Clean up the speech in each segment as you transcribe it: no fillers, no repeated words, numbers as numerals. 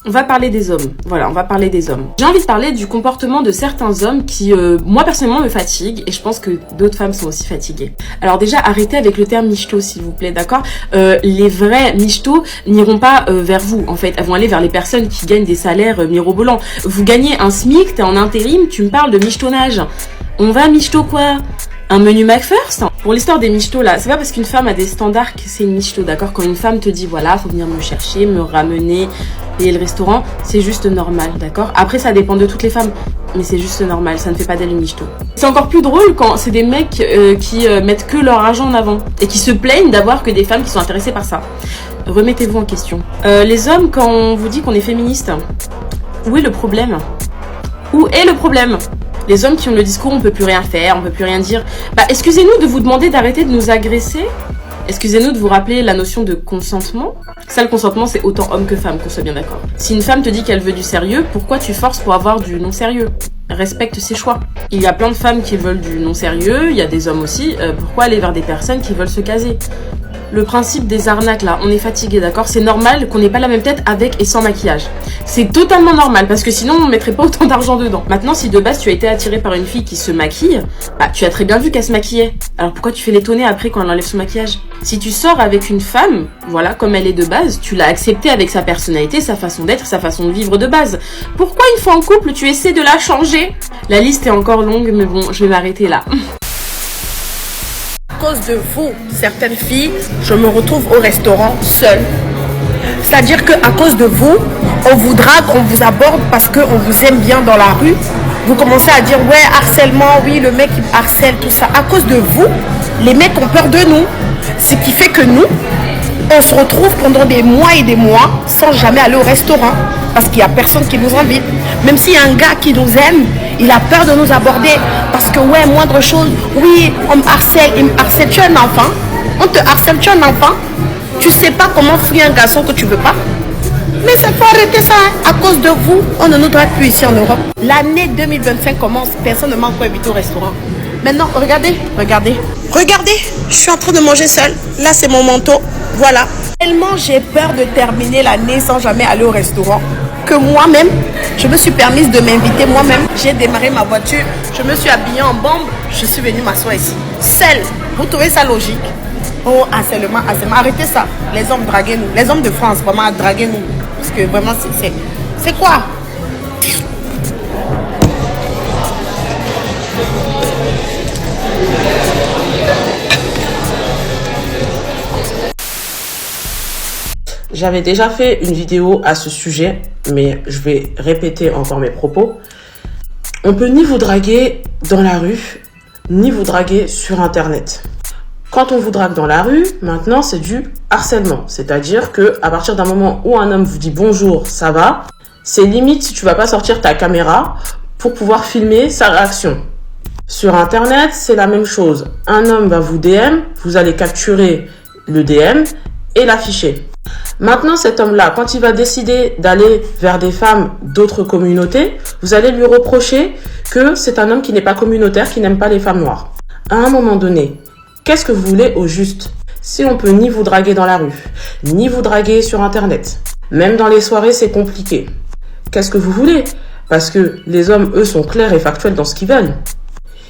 On va parler des hommes. Voilà, on va parler des hommes. J'ai envie de parler du comportement de certains hommes qui, moi personnellement, me fatiguent. Et je pense que d'autres femmes sont aussi fatiguées. Alors déjà, arrêtez avec le terme michto, s'il vous plaît, d'accord? Les vrais michtos n'iront pas vers vous, en fait. Elles vont aller vers les personnes qui gagnent des salaires mirobolants. Vous gagnez un SMIC, t'es en intérim, tu me parles de michetonnage. On va michto quoi? Un menu McFirst? Pour l'histoire des michtos là, c'est pas parce qu'une femme a des standards que c'est une michto, d'accord? Quand une femme te dit voilà, faut venir me chercher, me ramener, payer le restaurant, c'est juste normal, d'accord? Après ça dépend de toutes les femmes, mais c'est juste normal, ça ne fait pas d'elle une michto. C'est encore plus drôle quand c'est des mecs qui mettent que leur argent en avant et qui se plaignent d'avoir que des femmes qui sont intéressées par ça. Remettez-vous en question. Les hommes, quand on vous dit qu'on est féministe, où est le problème? Où est le problème? Les hommes qui ont le discours on peut plus rien faire, on peut plus rien dire. Bah excusez-nous de vous demander d'arrêter de nous agresser. Excusez-nous de vous rappeler la notion de consentement. Ça, le consentement, c'est autant homme que femme, qu'on soit bien d'accord. Si une femme te dit qu'elle veut du sérieux, pourquoi tu forces pour avoir du non-sérieux? Respecte ses choix. Il y a plein de femmes qui veulent du non-sérieux, il y a des hommes aussi. Pourquoi aller vers des personnes qui veulent se caser? Le principe des arnaques là, on est fatigué, d'accord? C'est normal qu'on n'ait pas la même tête avec et sans maquillage. C'est totalement normal parce que sinon on mettrait pas autant d'argent dedans. Maintenant, si de base tu as été attiré par une fille qui se maquille, bah tu as très bien vu qu'elle se maquillait. Alors pourquoi tu fais l'étonner après quand elle enlève son maquillage? Si tu sors avec une femme, voilà, comme elle est de base, tu l'as acceptée avec sa personnalité, sa façon d'être, sa façon de vivre de base. Pourquoi une fois en couple, tu essaies de la changer? La liste est encore longue, mais bon, je vais m'arrêter là. À cause de vous, certaines filles, je me retrouve au restaurant seule. C'est-à-dire qu'à cause de vous, on vous drague, on vous aborde parce qu'on vous aime bien dans la rue. Vous commencez à dire, ouais, harcèlement, oui, le mec il harcèle, tout ça. À cause de vous, les mecs ont peur de nous. Ce qui fait que nous, on se retrouve pendant des mois et des mois sans jamais aller au restaurant. Parce qu'il n'y a personne qui nous invite. Même s'il y a un gars qui nous aime, il a peur de nous aborder. Parce que, ouais, moindre chose, oui, on me harcèle, il me harcèle. Tu es un enfant, on te harcèle, tu es un enfant. Tu sais pas comment fuir un garçon que tu veux pas. Mais ça faut arrêter ça, hein. À cause de vous, on ne nous drague plus ici en Europe. L'année 2025 commence, personne ne m'a encore invité au restaurant. Maintenant, regardez, je suis en train de manger seule. Là, c'est mon manteau, voilà. Tellement j'ai peur de terminer l'année sans jamais aller au restaurant que moi-même, je me suis permise de m'inviter moi-même. J'ai démarré ma voiture, je me suis habillée en bombe, je suis venue m'asseoir ici, seule. Vous trouvez ça logique? Oh, harcèlement, arrêtez ça. Les hommes, draguez-nous. Les hommes de France, vraiment, draguez-nous. Parce que vraiment, c'est quoi? J'avais déjà fait une vidéo à ce sujet, mais je vais répéter encore mes propos. On peut ni vous draguer dans la rue, ni vous draguer sur Internet. Quand on vous drague dans la rue, maintenant c'est du harcèlement. C'est-à-dire que à partir d'un moment où un homme vous dit bonjour, ça va, c'est limite si tu vas pas sortir ta caméra pour pouvoir filmer sa réaction. Sur Internet, c'est la même chose. Un homme va vous DM, vous allez capturer le DM et l'afficher. Maintenant, cet homme-là, quand il va décider d'aller vers des femmes d'autres communautés, vous allez lui reprocher que c'est un homme qui n'est pas communautaire, qui n'aime pas les femmes noires. À un moment donné, qu'est-ce que vous voulez au juste? Si on peut ni vous draguer dans la rue, ni vous draguer sur Internet, même dans les soirées, c'est compliqué. Qu'est-ce que vous voulez? Parce que les hommes, eux, sont clairs et factuels dans ce qu'ils veulent.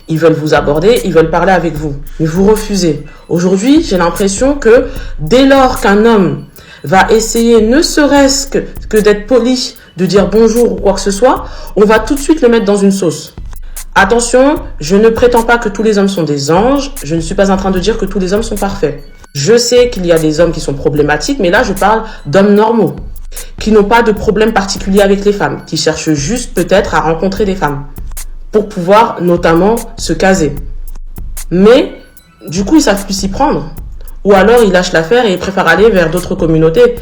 Ils veulent vous aborder, ils veulent parler avec vous, mais vous refusez. Aujourd'hui, j'ai l'impression que dès lors qu'un homme va essayer, ne serait-ce que d'être poli, de dire bonjour ou quoi que ce soit, on va tout de suite le mettre dans une sauce. Attention, je ne prétends pas que tous les hommes sont des anges, je ne suis pas en train de dire que tous les hommes sont parfaits. Je sais qu'il y a des hommes qui sont problématiques, mais là je parle d'hommes normaux, qui n'ont pas de problème particulier avec les femmes, qui cherchent juste peut-être à rencontrer des femmes, pour pouvoir notamment se caser. Mais du coup, ils savent plus s'y prendre. Ou alors, ils lâchent l'affaire et ils préfèrent aller vers d'autres communautés.